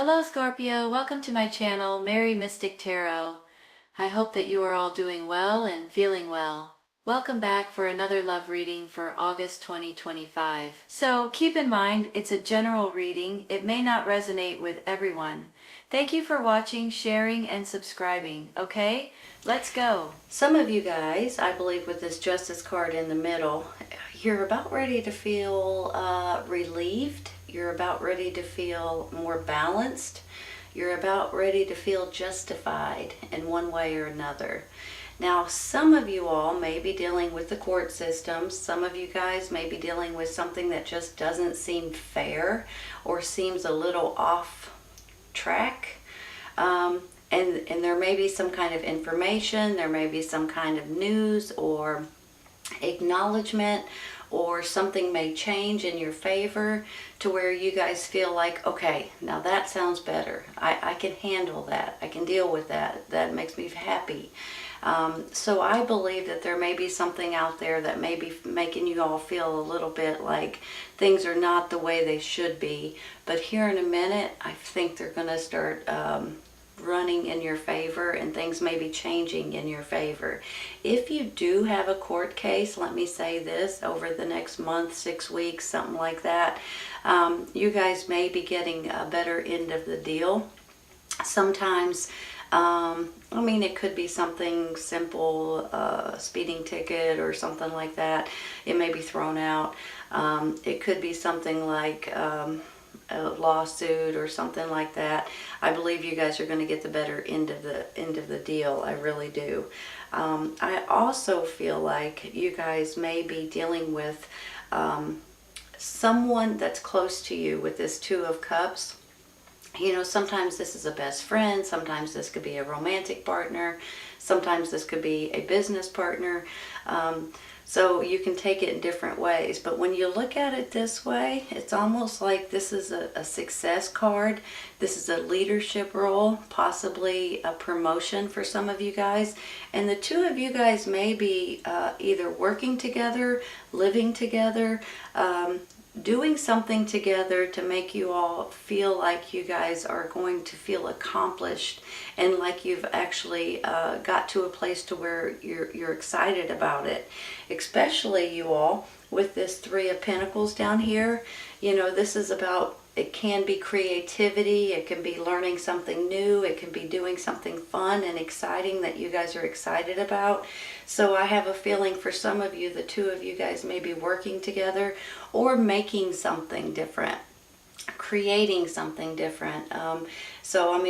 Hello Scorpio, welcome to my channel, Mary Mystic Tarot. I hope that you are all doing well and feeling well. Welcome back for another love reading for August 2025. So keep in mind, it's a general reading. It may not resonate with everyone. Thank you for watching, sharing, and subscribing, okay? Let's go. Some of you guys, I believe with this Justice card in the middle, you're about ready to feel relieved. You're about ready to feel more balanced. You're about ready to feel justified in one way or another. Now, some of you all may be dealing with the court system. Some of you guys may be dealing with something that just doesn't seem fair or seems a little off track. And there may be some kind of information, there may be some kind of news or acknowledgement, or something may change in your favor to where you guys feel like, okay, now that sounds better. I can handle that. I can deal with that. That makes me happy. So I believe that there may be something out there that may be making you all feel a little bit like things are not the way they should be. But here in a minute, I think they're going to start running in your favor, and things may be changing in your favor. If you do have a court case, let me say this, over the next month, 6 weeks, something like that, you guys may be getting a better end of the deal. Sometimes, it could be something simple, speeding ticket or something like that. It may be thrown out. It could be something like a lawsuit or something like that. I believe you guys are going to get the better end of the deal. I really do. I also feel like you guys may be dealing with someone that's close to you with this Two of Cups. You know, sometimes this is a best friend, sometimes this could be a romantic partner, sometimes this could be a business partner. So you can take it in different ways. But when you look at it this way, it's almost like this is a success card. This is a leadership role, possibly a promotion for some of you guys. And the two of you guys may be either working together, living together, doing something together to make you all feel like you guys are going to feel accomplished and like you've actually got to a place to where you're excited about it. Especially you all with this Three of Pentacles down here. You know, this is about, it can be creativity, it can be learning something new, it can be doing something fun and exciting that you guys are excited about. So I have a feeling for some of you, the two of you guys may be working together or making something different, creating something different.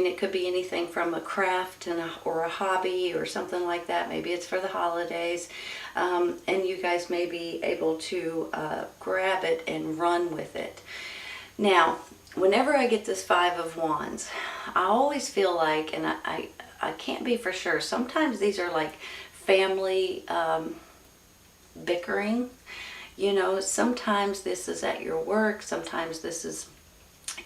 It could be anything from a craft or a hobby or something like that. Maybe it's for the holidays. And you guys may be able to grab it and run with it. Now, whenever I get this Five of Wands, I always feel like, and I can't be for sure, sometimes these are like family bickering. You know, sometimes this is at your work, sometimes this is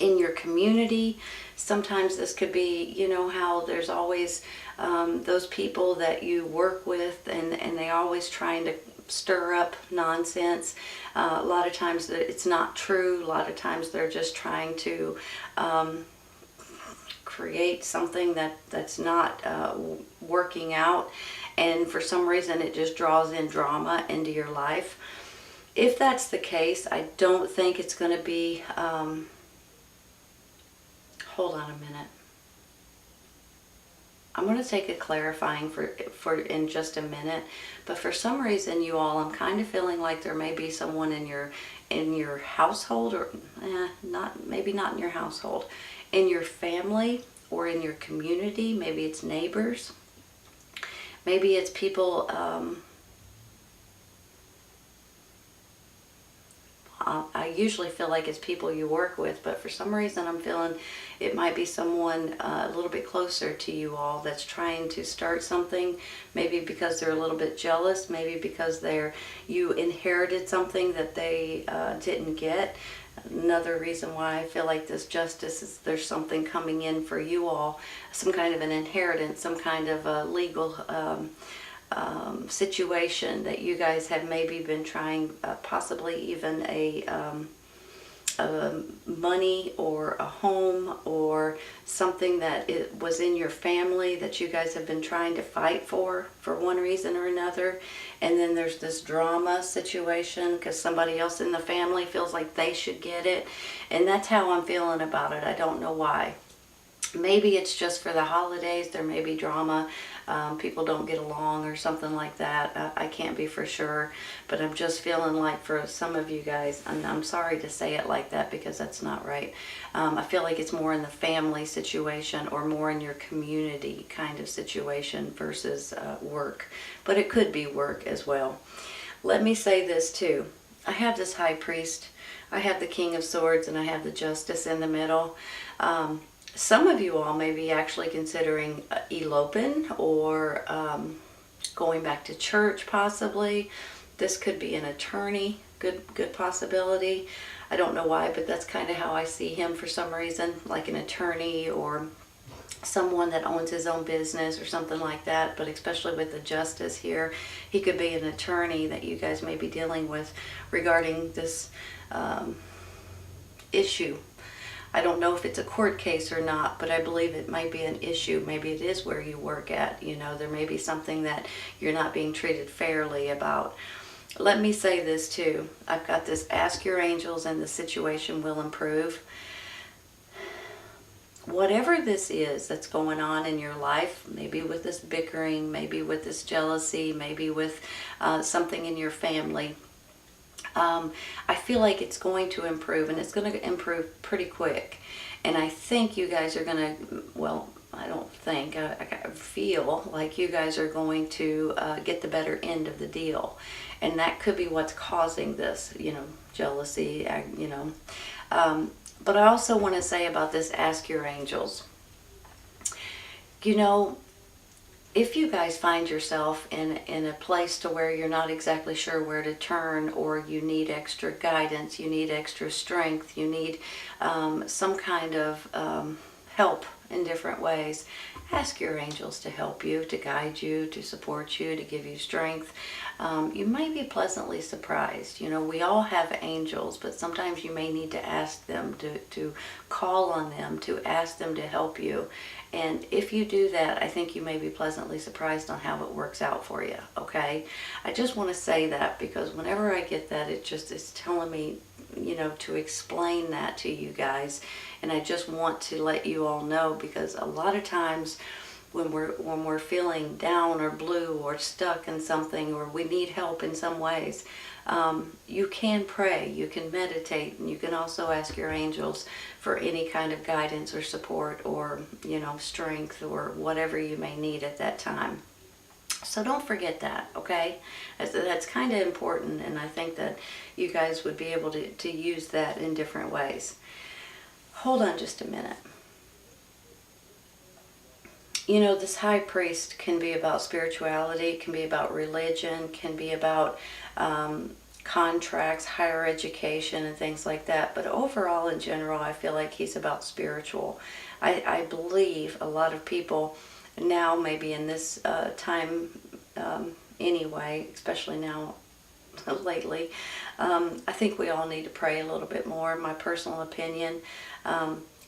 in your community, sometimes this could be, you know, how there's always those people that you work with and they always trying to stir up nonsense. A lot of times it's not true. A lot of times they're just trying to create something that's not working out, and for some reason it just draws in drama into your life. If that's the case, I don't think it's going to be hold on a minute. I'm going to take a clarifying for in just a minute, but for some reason, you all, I'm kind of feeling like there may be someone in your household, or maybe not in your household, in your family or in your community. Maybe it's neighbors. Maybe it's people. I usually feel like it's people you work with, but for some reason I'm feeling it might be someone a little bit closer to you all that's trying to start something, maybe because they're a little bit jealous, maybe because you inherited something that they didn't get. Another reason why I feel like this Justice is there's something coming in for you all, some kind of an inheritance, some kind of a legal situation that you guys have maybe been trying, possibly even money or a home or something that it was in your family that you guys have been trying to fight for one reason or another. And then there's this drama situation because somebody else in the family feels like they should get it. And that's how I'm feeling about it. I don't know why. Maybe it's just for the holidays. There may be drama. People don't get along or something like that. I can't be for sure. But I'm just feeling like for some of you guys, and I'm sorry to say it like that because that's not right. I feel like it's more in the family situation or more in your community kind of situation versus work. But it could be work as well. Let me say this too. I have this high priest. I have the King of Swords and I have the Justice in the middle. Some of you all may be actually considering eloping or going back to church possibly. This could be an attorney, good possibility. I don't know why, but that's kind of how I see him for some reason, like an attorney or someone that owns his own business or something like that. But especially with the Justice here, he could be an attorney that you guys may be dealing with regarding this issue. I don't know if it's a court case or not, but I believe it might be an issue. Maybe it is where you work at. You know, there may be something that you're not being treated fairly about. Let me say this too. I've got this, ask your angels and the situation will improve. Whatever this is that's going on in your life, maybe with this bickering, maybe with this jealousy, maybe with something in your family, I feel like it's going to improve, and it's going to improve pretty quick. And I think you guys are going to, well, I don't think, I feel like you guys are going to get the better end of the deal. And that could be what's causing this, you know, jealousy, you know. But I also want to say about this, ask your angels. You know, if you guys find yourself in a place to where you're not exactly sure where to turn, or you need extra guidance, you need extra strength, you need some kind of help in different ways, ask your angels to help you, to guide you, to support you, to give you strength. You might be pleasantly surprised. You know, we all have angels, but sometimes you may need to ask them to call on them, to ask them to help you. And if you do that, I think you may be pleasantly surprised on how it works out for you, okay? I just want to say that because whenever I get that, it just is telling me, you know, to explain that to you guys. And I just want to let you all know, because a lot of times when we're feeling down or blue or stuck in something, or we need help in some ways, you can pray, you can meditate, and you can also ask your angels for any kind of guidance or support or, you know, strength or whatever you may need at that time. So don't forget that, okay? That's kind of important, and I think that you guys would be able to use that in different ways. Hold on just a minute. You know, this high priest can be about spirituality, can be about religion, can be about contracts, higher education, and things like that. But overall, in general, I feel like he's about spiritual. I believe a lot of people now, maybe in this time anyway, especially now lately, I think we all need to pray a little bit more, in my personal opinion.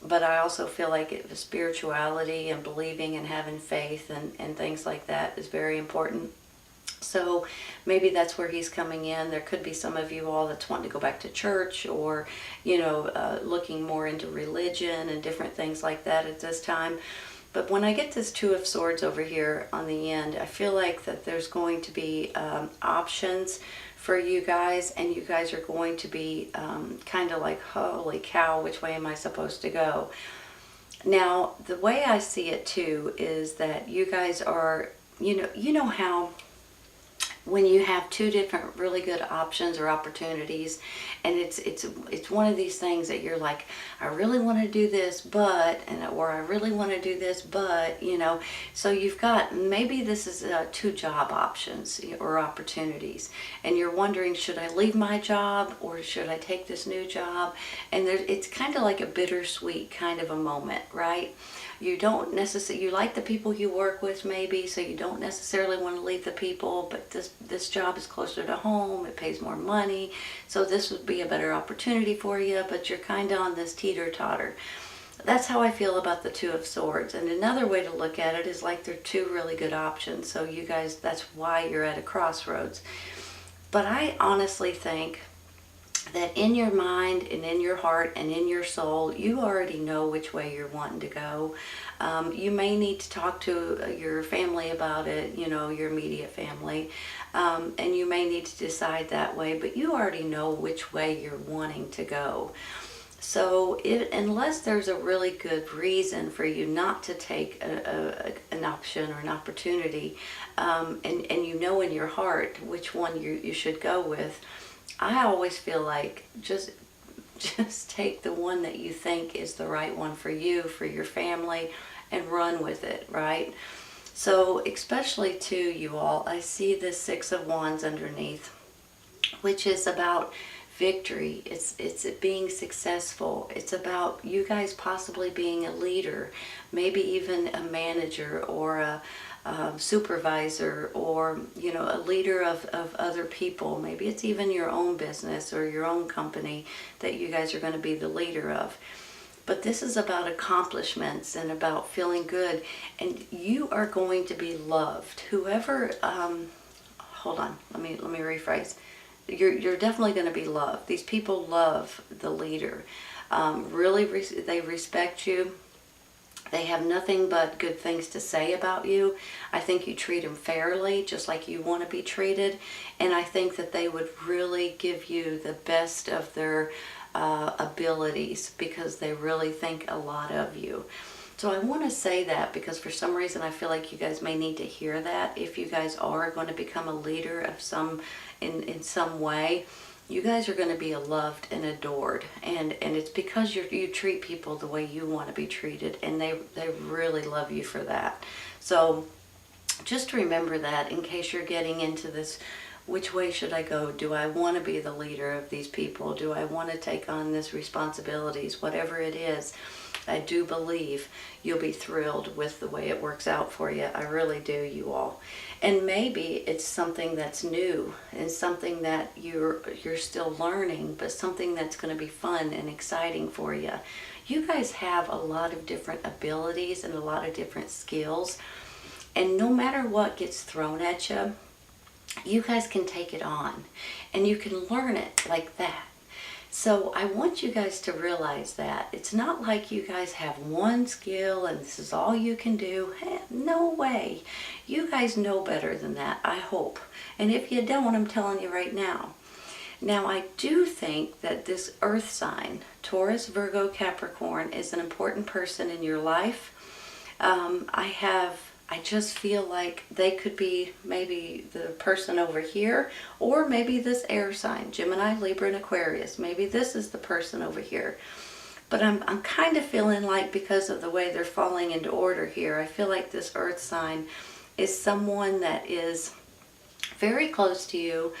But I also feel like spirituality and believing and having faith and things like that is very important. So maybe that's where he's coming in. There could be some of you all that's wanting to go back to church, or, you know, looking more into religion and different things like that at this time. But when I get this Two of Swords over here on the end, I feel like that there's going to be options for you guys, and you guys are going to be kind of like, holy cow, which way am I supposed to go? Now, the way I see it too is that you guys are, you know how when you have two different really good options or opportunities, and it's one of these things that you're like, I really want to do this, but, or I really want to do this, but, you know, so you've got, maybe this is two job options or opportunities, and you're wondering, should I leave my job or should I take this new job? And it's kind of like a bittersweet kind of a moment, right? You don't necessarily, you like the people you work with maybe, so you don't necessarily want to leave the people, but this this job is closer to home, it pays more money, so this would be a better opportunity for you, but you're kind of on this teeter-totter. That's how I feel about the Two of Swords. And another way to look at it is like they're two really good options. So you guys, that's why you're at a crossroads. But I honestly think that in your mind and in your heart and in your soul, you already know which way you're wanting to go. You may need to talk to your family about it, you know, your immediate family, and you may need to decide that way, but you already know which way you're wanting to go. So unless there's a really good reason for you not to take an option or an opportunity, and you know in your heart which one you should go with, I always feel like just take the one that you think is the right one for you, for your family, and run with it, right? So especially too, you all, I see this Six of Wands underneath, which is about victory. It's being successful. It's about you guys possibly being a leader, maybe even a manager or a supervisor, or you know, a leader of other people. Maybe it's even your own business or your own company that you guys are going to be the leader of. But this is about accomplishments and about feeling good, and you are going to be loved. Whoever, hold on, let me rephrase. You're definitely going to be loved. These people love the leader. Really, they respect you. They have nothing but good things to say about you. I think you treat them fairly, just like you want to be treated. And I think that they would really give you the best of their abilities, because they really think a lot of you. So I want to say that because for some reason I feel like you guys may need to hear that. If you guys are going to become a leader of in some way, you guys are going to be loved and adored, and it's because you treat people the way you want to be treated, and they really love you for that. So just remember that in case you're getting into this, which way should I go? Do I want to be the leader of these people? Do I want to take on this responsibilities? Whatever it is, I do believe you'll be thrilled with the way it works out for you. I really do, you all. And maybe it's something that's new and something that you're still learning, but something that's going to be fun and exciting for you. You guys have a lot of different abilities and a lot of different skills, and no matter what gets thrown at you, you guys can take it on and you can learn it like that. So I want you guys to realize that it's not like you guys have one skill and this is all you can do. No way. You guys know better than that, I hope. And if you don't, I'm telling you right now. Now, I do think that this earth sign, Taurus, Virgo, Capricorn, is an important person in your life. I just feel like they could be maybe the person over here, or maybe this air sign, Gemini, Libra, and Aquarius. Maybe this is the person over here. But I'm kind of feeling like, because of the way they're falling into order here, I feel like this earth sign is someone that is very close to you,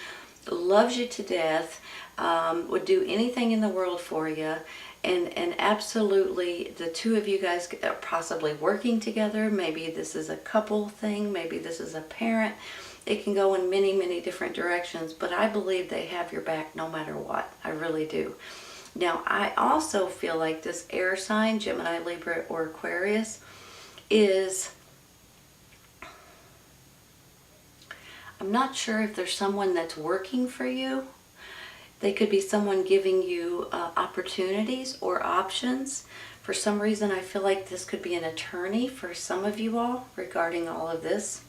loves you to death, would do anything in the world for you. And absolutely, the two of you guys are possibly working together. Maybe this is a couple thing. Maybe this is a parent. It can go in many, many different directions. But I believe they have your back no matter what. I really do. Now, I also feel like this air sign, Gemini, Libra, or Aquarius, is... I'm not sure if there's someone that's working for you. They could be someone giving you opportunities or options. For some reason, I feel like this could be an attorney for some of you all regarding all of this.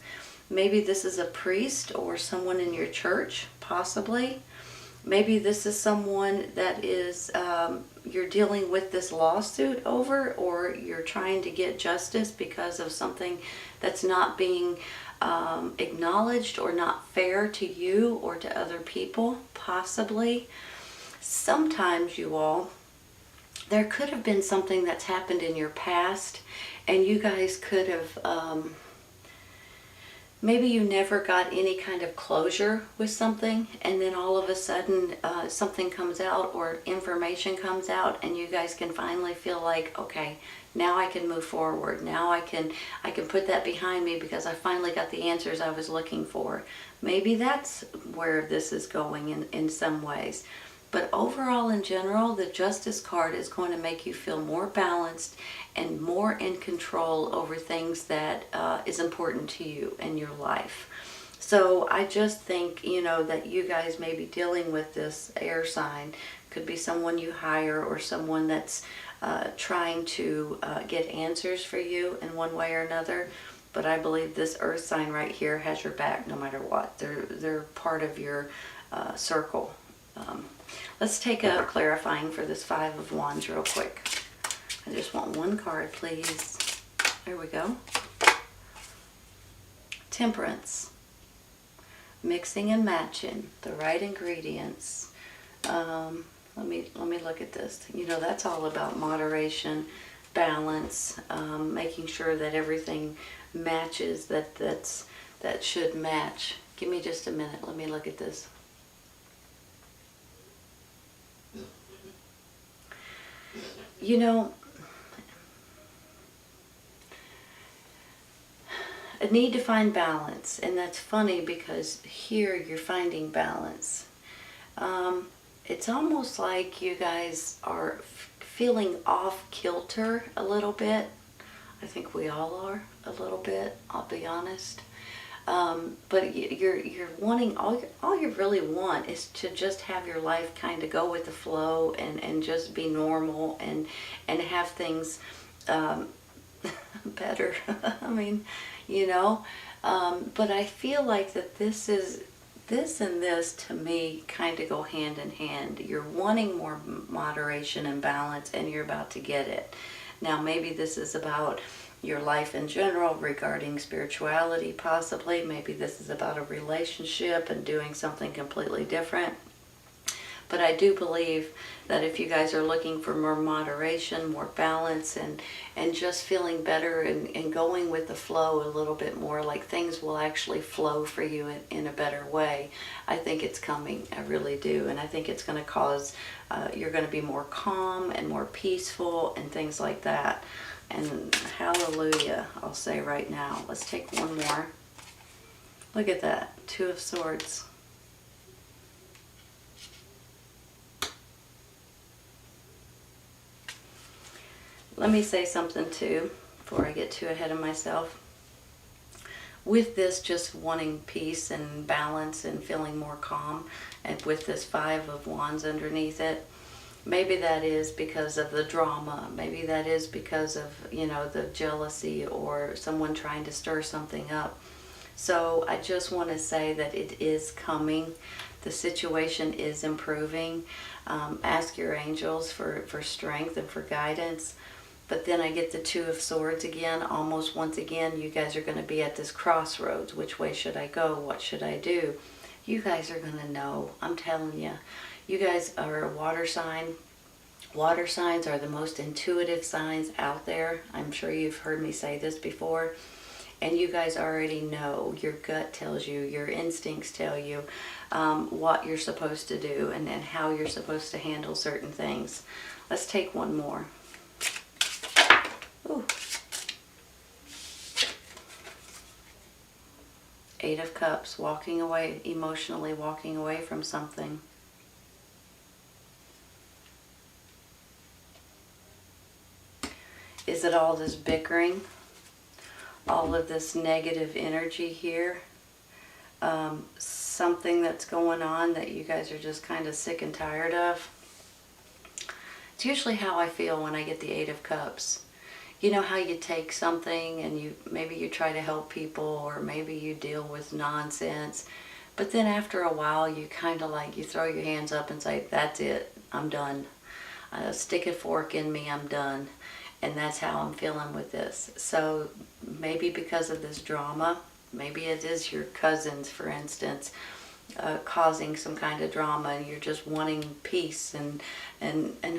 Maybe this is a priest or someone in your church, possibly. Maybe this is someone that is you're dealing with this lawsuit over, or you're trying to get justice because of something that's not being acknowledged or not fair to you or to other people, possibly. Sometimes, you all, there could have been something that's happened in your past, and you guys could have Maybe you never got any kind of closure with something, and then all of a sudden something comes out or information comes out, and you guys can finally feel like, okay, now I can move forward. Now I can put that behind me because I finally got the answers I was looking for. Maybe that's where this is going in some ways. But overall, in general, the Justice card is going to make you feel more balanced and more in control over things that is important to you in your life. So I just think, you know, that you guys may be dealing with this air sign. Could be someone you hire or someone that's trying to get answers for you in one way or another. But I believe this earth sign right here has your back no matter what. They're part of your circle. Let's take a clarifying for this Five of Wands real quick. I just want one card, please. There we go. Temperance. Mixing and matching the right ingredients. Let me look at this. You know, that's all about moderation, balance, making sure that everything matches that should match. Give me just a minute. Let me look at this. You know, a need to find balance, and that's funny because here you're finding balance. It's almost like you guys are feeling off kilter a little bit. I think we all are a little bit, I'll be honest. But you're wanting, all you really want is to just have your life kind of go with the flow and just be normal and have things better. I mean, you know, but I feel like that this and this to me kind of go hand in hand. You're wanting more moderation and balance, and you're about to get it. Now maybe this is about your life in general regarding spirituality, possibly. Maybe this is about a relationship and doing something completely different. But I do believe that if you guys are looking for more moderation, more balance, and just feeling better and going with the flow a little bit more, like things will actually flow for you in a better way, I think it's coming. I really do. And I think it's going to cause, you're going to be more calm and more peaceful and things like that. And hallelujah, I'll say right now. Let's take one more. Look at that, Two of Swords. Let me say something too, before I get too ahead of myself. With this just wanting peace and balance and feeling more calm, and with this Five of Wands underneath it, maybe that is because of the drama. Maybe that is because of, you know, the jealousy or someone trying to stir something up. So I just want to say that it is coming. The situation is improving. Ask your angels for strength and for guidance. But then I get the Two of Swords again. Almost once again, you guys are going to be at this crossroads. Which way should I go? What should I do? You guys are going to know. I'm telling you. You guys are a water sign. Water signs are the most intuitive signs out there. I'm sure you've heard me say this before. And you guys already know. Your gut tells you. Your instincts tell you what you're supposed to do and how you're supposed to handle certain things. Let's take one more. Ooh. Eight of Cups. Walking away, emotionally walking away from something. Is it all this bickering? All of this negative energy here? Something that's going on that you guys are just kind of sick and tired of? It's usually how I feel when I get the Eight of Cups. You know how you take something and maybe you try to help people, or maybe you deal with nonsense, but then after a while you kind of like, you throw your hands up and say, that's it, I'm done. Stick a fork in me, I'm done. And that's how I'm feeling with this. So maybe because of this drama, maybe it is your cousins, for instance, causing some kind of drama, and you're just wanting peace and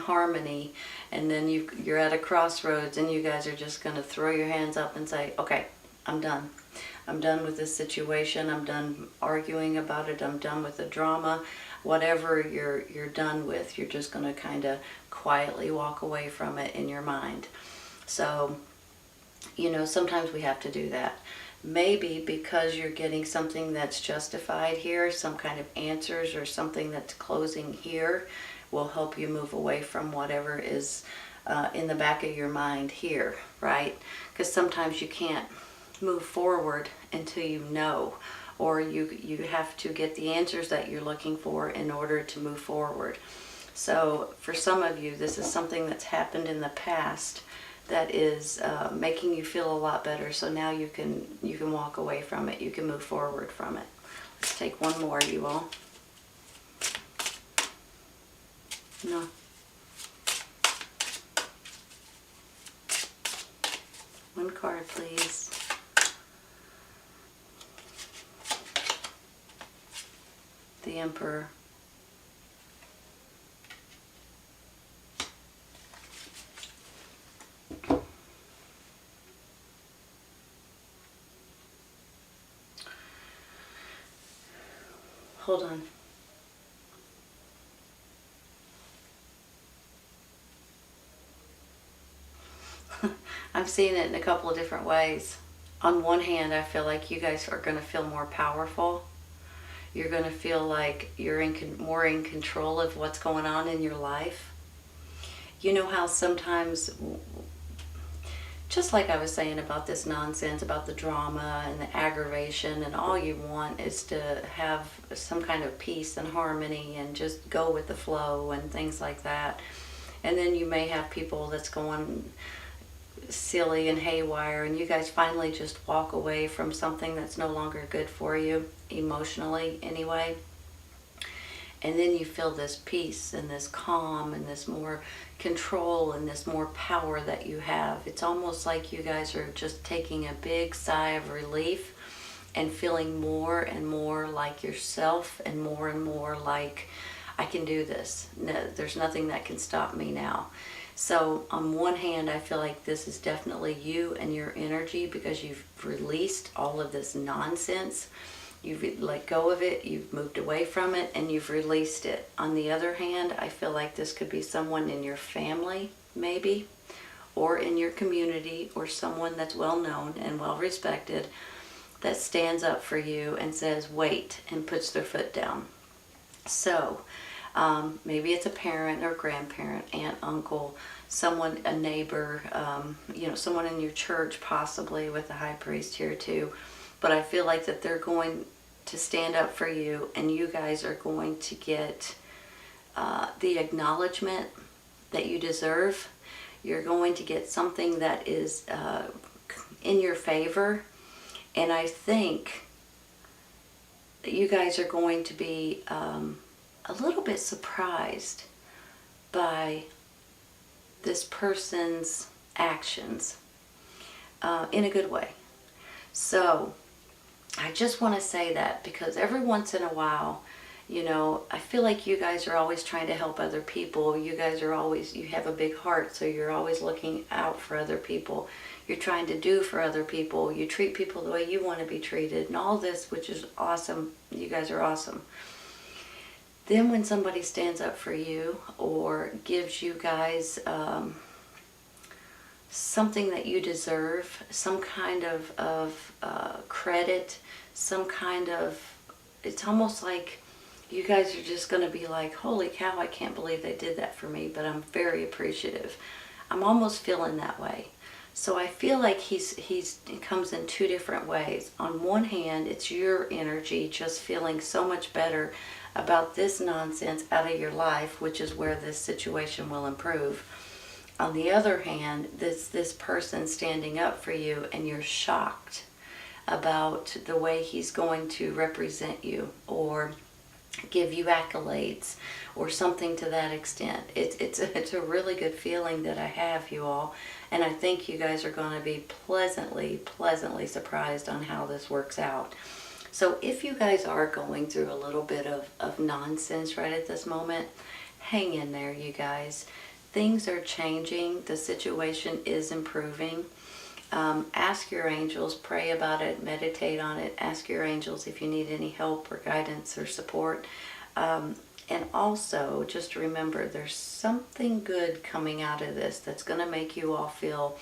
harmony, and then you're at a crossroads and you guys are just going to throw your hands up and say, okay, I'm done. I'm done with this situation. I'm done arguing about it. I'm done with the drama. Whatever you're done with, you're just going to kind of quietly walk away from it in your mind. So, you know, sometimes we have to do that. Maybe because you're getting something that's justified here, some kind of answers or something that's closing here will help you move away from whatever is in the back of your mind here, right? Because sometimes you can't move forward until you know, or you have to get the answers that you're looking for in order to move forward. So for some of you, this is something that's happened in the past that is making you feel a lot better. So now you can walk away from it. You can move forward from it. Let's take one more, you all. No. One card, please. The Emperor. Hold on. I'm seeing it in a couple of different ways. On one hand, I feel like you guys are going to feel more powerful. You're going to feel like you're more in control of what's going on in your life. You know how sometimes, just like I was saying about this nonsense, about the drama and the aggravation, and all you want is to have some kind of peace and harmony and just go with the flow and things like that. And then you may have people that's going silly and haywire, and you guys finally just walk away from something that's no longer good for you, emotionally anyway. And then you feel this peace and this calm and this more control and this more power that you have. It's almost like you guys are just taking a big sigh of relief and feeling more and more like yourself and more like, I can do this. No, there's nothing that can stop me now. So on one hand, I feel like this is definitely you and your energy, because you've released all of this nonsense. You've let go of it, you've moved away from it, and you've released it. On the other hand, I feel like this could be someone in your family, maybe, or in your community, or someone that's well known and well respected that stands up for you and says, wait, and puts their foot down. So maybe it's a parent or grandparent, aunt, uncle, someone, a neighbor, you know, someone in your church, possibly with the high priest here too. But I feel like that they're going to stand up for you, and you guys are going to get the acknowledgement that you deserve. You're going to get something that is in your favor. And I think that you guys are going to be a little bit surprised by this person's actions in a good way. So I just want to say that, because every once in a while, you know, I feel like you guys are always trying to help other people. You guys are always, you have a big heart, so you're always looking out for other people. You're trying to do for other people. You treat people the way you want to be treated and all this, which is awesome. You guys are awesome. Then when somebody stands up for you or gives you guys something that you deserve, some kind of credit, some kind of, it's almost like you guys are just going to be like, holy cow, I can't believe they did that for me, but I'm very appreciative. I'm almost feeling that way. So I feel like he comes in two different ways. On one hand, it's your energy just feeling so much better about this nonsense out of your life, which is where this situation will improve. On the other hand, this person standing up for you, and you're shocked about the way he's going to represent you or give you accolades or something to that extent. It's a really good feeling that I have, you all, and I think you guys are going to be pleasantly surprised on how this works out. So if you guys are going through a little bit of nonsense right at this moment, hang in there, you guys. Things are changing. The situation is improving. Ask your angels, pray about it, meditate on it, ask your angels if you need any help or guidance or support. And also, just remember, there's something good coming out of this that's going to make you all feel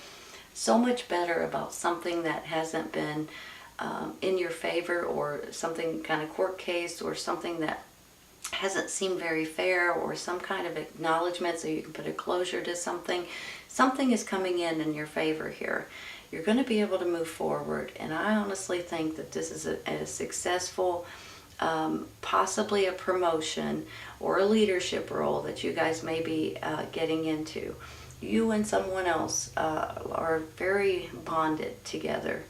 so much better about something that hasn't been in your favor, or something kind of court case, or something that hasn't seemed very fair, or some kind of acknowledgement so you can put a closure to something. Something is coming in your favor here. You're going to be able to move forward, and I honestly think that this is a successful, possibly a promotion or a leadership role that you guys may be getting into. You and someone else are very bonded together,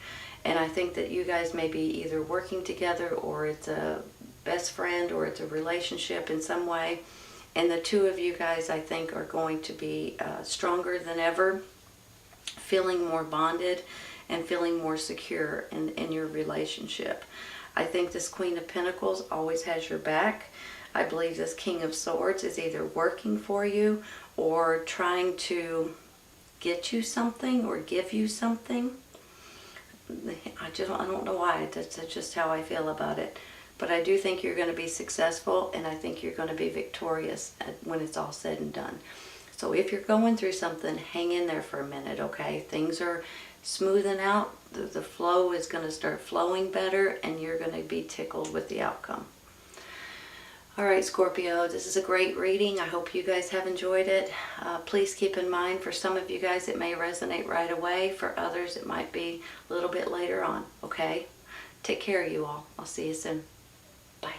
and I think that you guys may be either working together, or it's a best friend, or it's a relationship in some way, and the two of you guys, I think, are going to be stronger than ever, feeling more bonded and feeling more secure in your relationship. I think this Queen of Pentacles always has your back. I believe this King of Swords is either working for you or trying to get you something or give you something. I don't know why. That's just how I feel about it. But I do think you're going to be successful, and I think you're going to be victorious when it's all said and done. So if you're going through something, hang in there for a minute, okay? Things are smoothing out. The flow is going to start flowing better, and you're going to be tickled with the outcome. All right, Scorpio, this is a great reading. I hope you guys have enjoyed it. Please keep in mind, for some of you guys, it may resonate right away. For others, it might be a little bit later on, okay? Take care, you all. I'll see you soon. Bye.